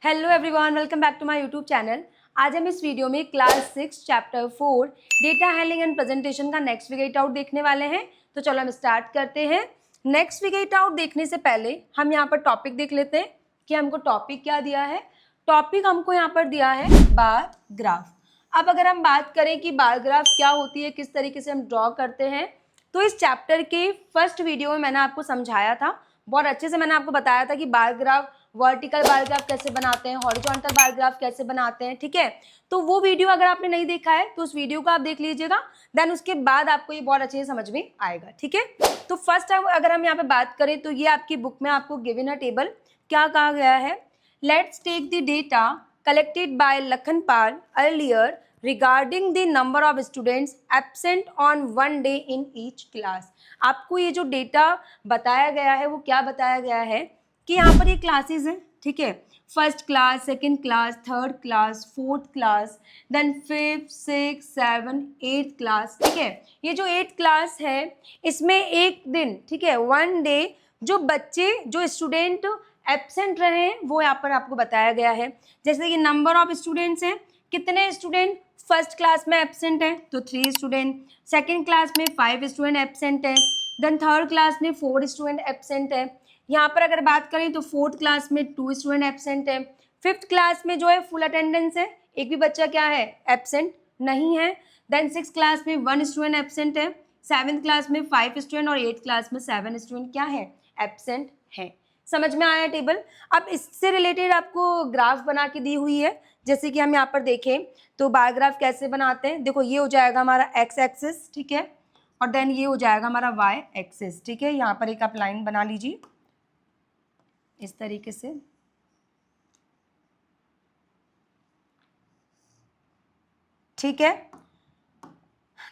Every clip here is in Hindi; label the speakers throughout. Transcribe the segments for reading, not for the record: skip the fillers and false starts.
Speaker 1: Hello everyone, welcome back to my YouTube channel. आज हम इस वीडियो में class 6 chapter 4 data handling and presentation का नेक्स्ट फिगर इट आउट देखने वाले हैं। तो चलो हम स्टार्ट करते हैं। नेक्स्ट फिगर इट आउट देखने से पहले हम यहाँ पर टॉपिक देख लेते हैं कि हमको टॉपिक क्या दिया है। टॉपिक हमको यहाँ पर दिया है बार ग्राफ। अब अगर हम बात करें कि बार ग्राफ क्या होती है, किस तरीके से हम ड्रॉ करते हैं, तो इस चैप्टर के फर्स्ट वीडियो में मैंने आपको समझाया था, बहुत अच्छे से मैंने आपको बताया था कि bar graph, vertical bar graph कैसे बनाते हैं, हॉरिजॉन्टल बार ग्राफ कैसे बनाते हैं। ठीक है, तो वो वीडियो अगर आपने नहीं देखा है तो उस वीडियो को आप देख लीजिएगा, देन उसके बाद आपको ये बहुत अच्छे से समझ में आएगा। ठीक है, तो फर्स्ट टाइम अगर हम यहाँ पे बात करें तो ये आपकी बुक में आपको गिवन है टेबल। क्या कहा गया है? Let's take the data collected by Lakhanpal earlier regarding the number of students absent on one day in each class। आपको ये जो डेटा बताया गया है वो क्या बताया गया है कि यहाँ पर ये क्लासेस हैं। ठीक है, first class, second class, third class, fourth class, then fifth, six, seven, eighth class. ठीक है, ये जो 8 क्लास है इसमें एक दिन, ठीक है, वन डे जो बच्चे, जो स्टूडेंट एब्सेंट रहे हैं वो यहाँ पर आपको बताया गया है। जैसे कि नंबर ऑफ स्टूडेंट्स हैं, कितने स्टूडेंट फर्स्ट क्लास में एब्सेंट है तो 3 स्टूडेंट, सेकंड क्लास में 5 स्टूडेंट एब्सेंट है, देन थर्ड क्लास में 4 स्टूडेंट एब्सेंट है। यहाँ पर अगर बात करें तो फोर्थ क्लास में 2 स्टूडेंट एब्सेंट है। फिफ्थ क्लास में जो है फुल अटेंडेंस है, एक भी बच्चा क्या है, एब्सेंट नहीं है। देन सिक्स क्लास में 1 स्टूडेंट एब्सेंट है, सेवन्थ क्लास में 5 स्टूडेंट और 8th क्लास में 7 स्टूडेंट क्या है, एब्सेंट है। समझ में आया टेबल? अब इससे रिलेटेड आपको ग्राफ बना के दी हुई है। जैसे कि हम यहाँ पर देखें तो बार ग्राफ कैसे बनाते हैं। देखो, ये हो जाएगा हमारा एक्स एक्सिस, ठीक है, और देन ये हो जाएगा हमारा वाई एक्सिस। ठीक है, यहाँ पर एक आप लाइन बना लीजिए इस तरीके से। ठीक है,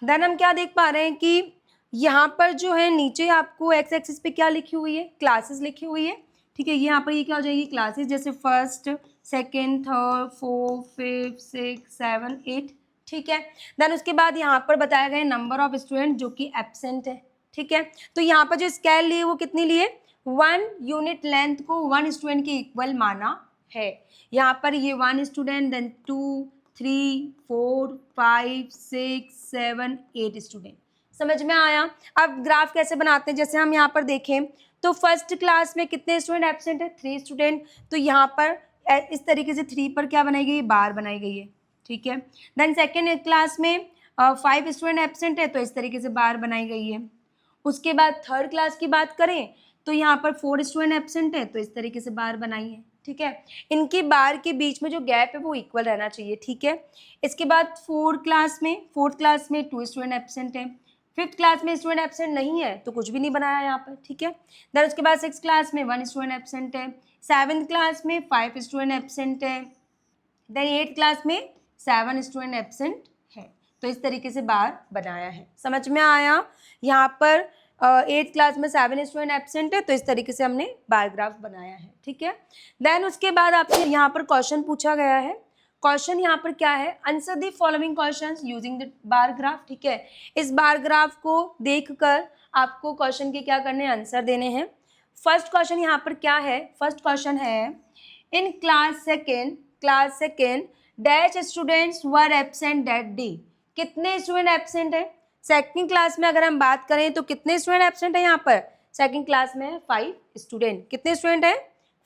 Speaker 1: देन हम क्या देख पा रहे हैं कि यहाँ पर जो है नीचे आपको एक्स एक्सिस पे क्या लिखी हुई है, क्लासेस लिखी हुई है। ठीक है, यहाँ पर ये क्या हो जाएगी, क्लासेस, जैसे first, second, third, fourth, fifth, six, seven, 8। ठीक है, देन उसके बाद यहाँ पर बताया गया नंबर ऑफ स्टूडेंट जो कि एब्सेंट है। ठीक है, तो यहाँ पर जो स्केल लिए वो कितनी लिए, 1 यूनिट लेंथ को 1 स्टूडेंट के इक्वल माना है। यहाँ पर ये 1 स्टूडेंट, देन 2, 3, 4, 5, 6, 7, 8 स्टूडेंट। समझ में आया? अब ग्राफ कैसे बनाते हैं, जैसे हम यहाँ पर देखें तो फर्स्ट क्लास में कितने स्टूडेंट एब्सेंट है, 3 स्टूडेंट, तो यहाँ पर इस तरीके से 3 पर क्या बनाई गई है, बार बनाई गई है। ठीक है, देन सेकेंड क्लास में 5 स्टूडेंट एब्सेंट है तो इस तरीके से बार बनाई गई है। उसके बाद थर्ड क्लास की बात करें तो यहाँ पर 4 स्टूडेंट एब्सेंट है तो इस तरीके से बार बनाई है। ठीक है, इनकी बार के बीच में जो गैप है वो इक्वल रहना चाहिए। ठीक है, इसके बाद फोर्थ क्लास में 2 स्टूडेंट एब्सेंट है, फिफ्थ क्लास में स्टूडेंट एब्सेंट नहीं है तो कुछ भी नहीं बनाया यहाँ पर। ठीक है, देन उसके बाद सिक्स क्लास में 1 स्टूडेंट एब्सेंट है, सेवन्थ क्लास में 5 स्टूडेंट एब्सेंट है, देन 8th क्लास में 7 स्टूडेंट एब्सेंट है। तो इस तरीके से बार बनाया है। समझ में आया? यहाँ पर 8th क्लास में 7 स्टूडेंट एब्सेंट है तो इस तरीके से हमने बार ग्राफ बनाया है। ठीक है, देन उसके बाद आपसे यहाँ पर क्वेश्चन पूछा गया है। क्वेश्चन यहाँ पर क्या है, answer the following questions using the bar graph. ठीक है, इस बार ग्राफ को देखकर आपको क्वेश्चन के क्या करने, आंसर देने हैं। फर्स्ट क्वेश्चन यहाँ पर क्या है, फर्स्ट क्वेश्चन है in class second dash students were absent that day. कितने स्टूडेंट एब्सेंट है सेकंड क्लास में? अगर हम बात करें तो कितने स्टूडेंट एब्सेंट है यहाँ पर, सेकंड क्लास में 5 स्टूडेंट। कितने स्टूडेंट है,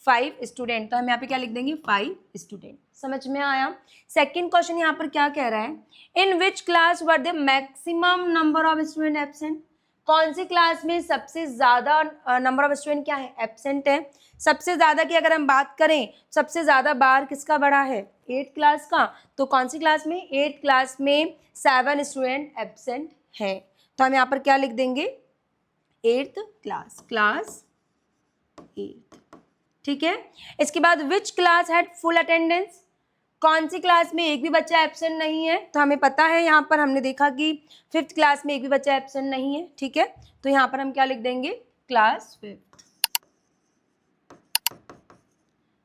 Speaker 1: 5 स्टूडेंट, तो हम यहाँ पे क्या लिख देंगे, 5 स्टूडेंट। समझ में आया? सेकंड क्वेश्चन यहाँ पर क्या कह रहा है, in which class were the maximum number of student absent. कौन सी क्लास में सबसे ज्यादा नंबर ऑफ स्टूडेंट क्या है, एब्सेंट है। सबसे ज्यादा की अगर हम बात करें, सबसे ज्यादा बार किसका बड़ा है, 8th क्लास का, तो कौन सी क्लास में, 8th क्लास में 7 स्टूडेंट एब्सेंट है। तो हम यहाँ पर क्या लिख देंगे, 8th क्लास 8th। ठीक है, इसके बाद which class had full attendance. कौन सी क्लास में एक भी बच्चा एब्सेंट नहीं है, तो हमें पता है यहाँ पर हमने देखा कि 5th क्लास में एक भी बच्चा एब्सेंट नहीं है। ठीक है, तो यहाँ पर हम क्या लिख देंगे, क्लास 5th।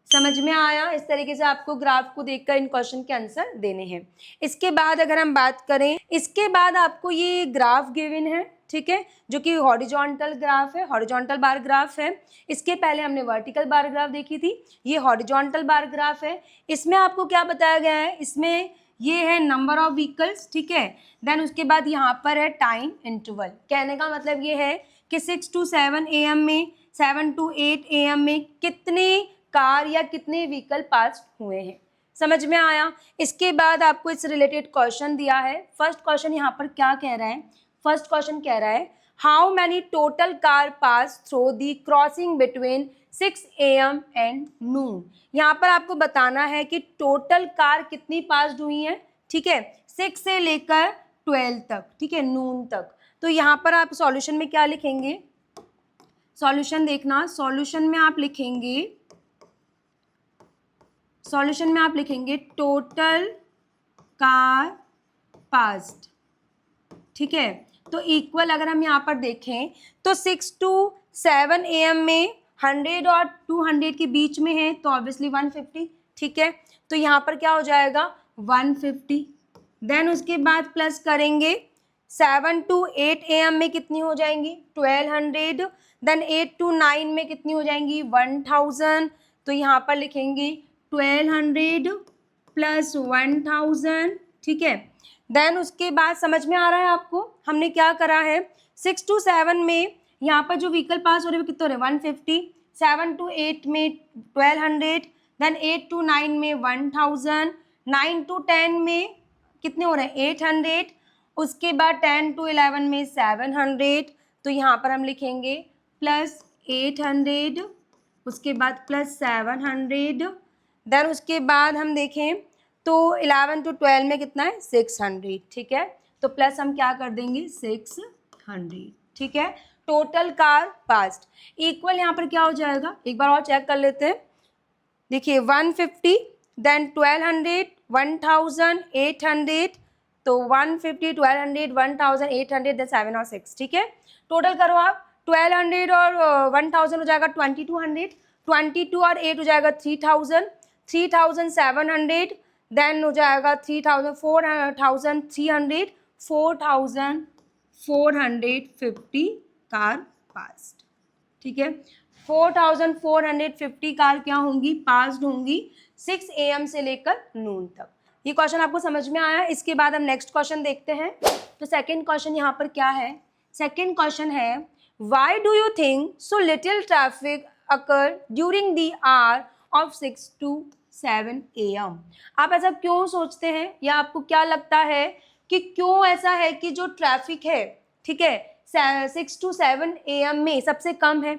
Speaker 1: समझ में आया? इस तरीके से आपको ग्राफ को देखकर इन क्वेश्चन के आंसर देने हैं। इसके बाद अगर हम बात करें, इसके बाद आपको ये ग्राफ गिवन है, ठीक है, जो कि हॉरिजॉन्टल ग्राफ है, हॉरिजॉन्टल बार ग्राफ है। इसके पहले हमने वर्टिकल बार ग्राफ देखी थी, ये हॉरिजॉन्टल बार ग्राफ है। इसमें आपको क्या बताया गया है, इसमें ये है नंबर ऑफ व्हीकल्स, ठीक है। देन उसके बाद यहाँ पर है टाइम इंटरवल। कहने का मतलब ये है कि 6 to 7 AM में, 7 to 8 AM में कितने कार या कितने व्हीकल पास हुए हैं। समझ में आया। इसके बाद आपको इस रिलेटेड क्वेश्चन दिया है। फर्स्ट क्वेश्चन यहाँ पर क्या कह रहा है, फर्स्ट क्वेश्चन कह रहा है how many total car pass through the crossing between 6 AM and noon. यहाँ पर आपको बताना है कि टोटल कार कितनी पास हुई हैं, ठीक है, 6 से लेकर 12 तक, ठीक है, नून तक। तो यहाँ पर आप सॉल्यूशन में क्या लिखेंगे, सॉल्यूशन देखना, सॉल्यूशन में आप लिखेंगे, सॉल्यूशन में आप लिखेंगे टोटल कार पास्ड, ठीक है। तो इक्वल अगर हम यहाँ पर देखें तो 6 to 7 AM में 100 और 200 के बीच में है, तो ऑब्वियसली 150, ठीक है। तो यहाँ पर क्या हो जाएगा 150। देन उसके बाद प्लस करेंगे 7 to 8 AM में कितनी हो जाएंगी 1200। देन 8 to 9 में कितनी हो जाएंगी 1000। तो यहाँ पर लिखेंगे 1200 प्लस 1000, ठीक है। देन उसके बाद समझ में आ रहा है आपको, हमने क्या करा है 6 to 7 में यहाँ पर जो व्हीकल पास हो रहे हैं वो कितने हो रहे हैं 150, 7 to 8 में 1200, देन 8 to 9 में 1000, 9 to 10 में कितने हो रहे हैं 800, उसके बाद 10 to 11 में 700। तो यहाँ पर हम लिखेंगे प्लस 800, उसके बाद प्लस 700। देन उसके बाद हम देखें तो 11 to 12 में कितना है 600, ठीक है। तो प्लस हम क्या कर देंगे 600, ठीक है। टोटल कार पास्ड इक्वल यहाँ पर क्या हो जाएगा, एक बार और चेक कर लेते हैं। देखिए 150, देन 1200, 1000, 800, तो 150, 1200, 1800, देन 7 और 6, ठीक है। टोटल करो आप, 1200 और 1000 हो जाएगा 2200, 22 और 8 हो जाएगा 3000, 3700, देन हो जाएगा 3000, 4300, 4450 कार पास्ड, ठीक है। 4450 कार क्या होंगी पास्ड होंगी 6 AM से लेकर नून तक। ये क्वेश्चन आपको समझ में आया। इसके बाद हम नेक्स्ट क्वेश्चन देखते हैं। तो सेकंड क्वेश्चन यहाँ पर क्या है, सेकंड क्वेश्चन है why do you think so little traffic occur during the hour of 6 to 7 AM। आप ऐसा क्यों सोचते हैं या आपको क्या लगता है कि क्यों ऐसा है कि जो ट्रैफिक है, ठीक है, 6 to 7 AM में सबसे कम है,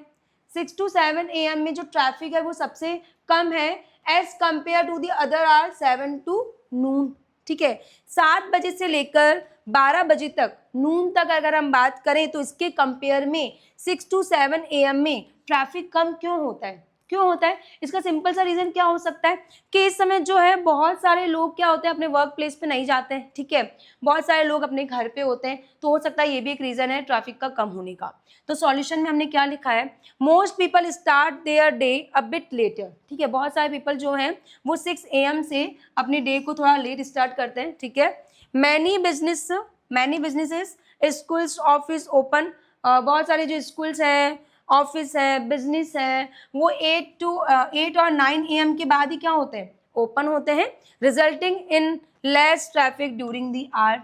Speaker 1: 6 to 7 AM में जो ट्रैफिक है वो सबसे कम है as compared to the other are 7 to noon, ठीक है। 7 बजे से लेकर 12 बजे तक नून तक अगर हम बात करें तो इसके कंपेयर में 6 to 7 AM में ट्रैफिक कम क्यों होता है, क्यों होता है। इसका सिंपल सा रीज़न क्या हो सकता है कि इस समय जो है बहुत सारे लोग क्या होते हैं अपने वर्क प्लेस पे नहीं जाते हैं, ठीक है, बहुत सारे लोग अपने घर पे होते हैं, तो हो सकता है ये भी एक रीज़न है ट्रैफिक का कम होने का। तो सॉल्यूशन में हमने क्या लिखा है, most people start their day a bit letter, ठीक है, बहुत सारे पीपल जो हैं वो 6 AM से अपने डे को थोड़ा लेट स्टार्ट करते हैं, ठीक है। Many businesses schools office open, बहुत सारे जो स्कूल्स हैं ऑफिस है बिजनेस है वो 8 और 9 AM के बाद ही क्या होते हैं ओपन होते हैं, resulting in less traffic during the hour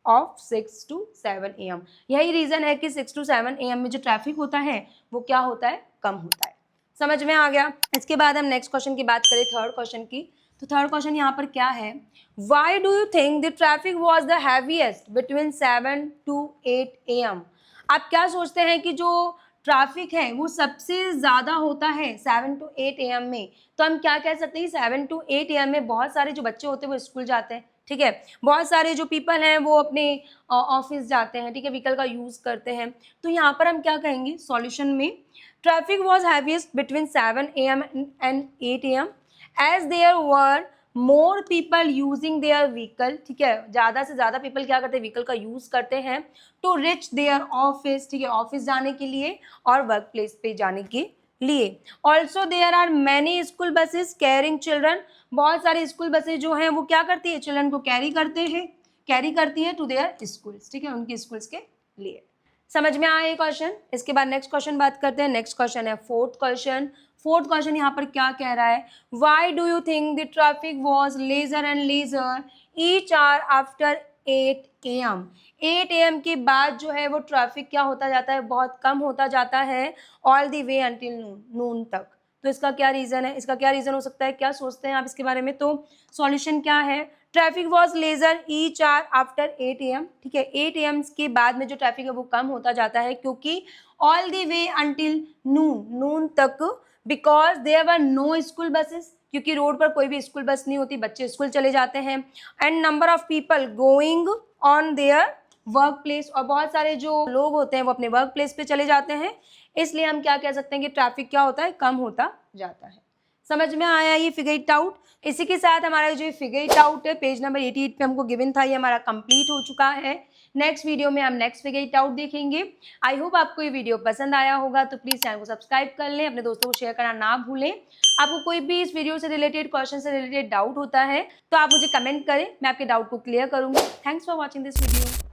Speaker 1: of 6 to 7 AM। यही रीज़न है कि 6 to 7 AM में जो ट्रैफिक होता है वो क्या होता है कम होता है। समझ में आ गया। इसके बाद हम नेक्स्ट क्वेश्चन की बात करें, थर्ड क्वेश्चन की। तो थर्ड क्वेश्चन यहाँ पर क्या है, why do you think the traffic was the heaviest between 7 to 8 AM। आप क्या सोचते हैं कि जो ट्रैफिक है वो सबसे ज़्यादा होता है 7 to 8 AM में। तो हम क्या कह सकते हैं 7 to 8 AM में बहुत सारे जो बच्चे होते हैं वो स्कूल जाते हैं, ठीक है, बहुत सारे जो पीपल हैं वो अपने ऑफिस जाते हैं, ठीक है, व्हीकल का यूज़ करते हैं। तो यहाँ पर हम क्या कहेंगे सॉल्यूशन में, traffic was heaviest between 7 AM and 8 AM as there were more people using their vehicle, ठीक है, ज़्यादा से ज़्यादा पीपल क्या करते हैं व्हीकल का यूज़ करते हैं टू रिच देयर ऑफिस, ठीक है, ऑफिस जाने के लिए और वर्क प्लेस पे जाने के लिए। Also there are many school buses carrying children, बहुत सारे स्कूल बसेस जो हैं वो क्या करती है चिल्ड्रन को कैरी करती है टू देयर स्कूल्स, ठीक है, उनके स्कूल्स के लिए। समझ में आया ये क्वेश्चन। इसके बाद नेक्स्ट क्वेश्चन बात करते हैं। नेक्स्ट क्वेश्चन है फोर्थ क्वेश्चन। फोर्थ क्वेश्चन यहाँ पर क्या कह रहा है, why do you think the traffic was lesser and lesser each hour after 8 AM। 8 AM के बाद जो है वो ट्रैफिक क्या होता जाता है, बहुत कम होता जाता है all the way until noon तक। तो इसका क्या रीज़न है, इसका क्या रीज़न हो सकता है, क्या सोचते हैं आप इसके बारे में। तो सॉल्यूशन क्या है, traffic was lesser each hour after 8 AM। ठीक है, 8 AM के बाद में जो ट्रैफिक है वो कम होता जाता है, क्योंकि all the way until noon तक, because there were no school buses, क्योंकि रोड पर कोई भी स्कूल बस नहीं होती, बच्चे स्कूल चले जाते हैं। And number of people going on their work place, और बहुत सारे जो लोग होते हैं वो अपने वर्क प्लेस पे चले जाते हैं, इसलिए हम क्या कह सकते हैं कि ट्रैफिक क्या होता है, कम होता जाता है। समझ में आया ये फिगर इट आउट। इसी के साथ हमारा जो फिगर इट आउट है पेज नंबर 88 पे हमको गिवन था, ये हमारा कंप्लीट हो चुका है। नेक्स्ट वीडियो में हम नेक्स्ट फिगर इट आउट देखेंगे। आई होप आपको ये वीडियो पसंद आया होगा, तो प्लीज़ चैनल को सब्सक्राइब कर लें, अपने दोस्तों को शेयर करना ना भूलें। आपको कोई भी इस वीडियो से रिलेटेड, क्वेश्चन से रिलेटेड डाउट होता है तो आप मुझे कमेंट करें, मैं आपके डाउट को क्लियर करूँगी। Thanks for watching this video.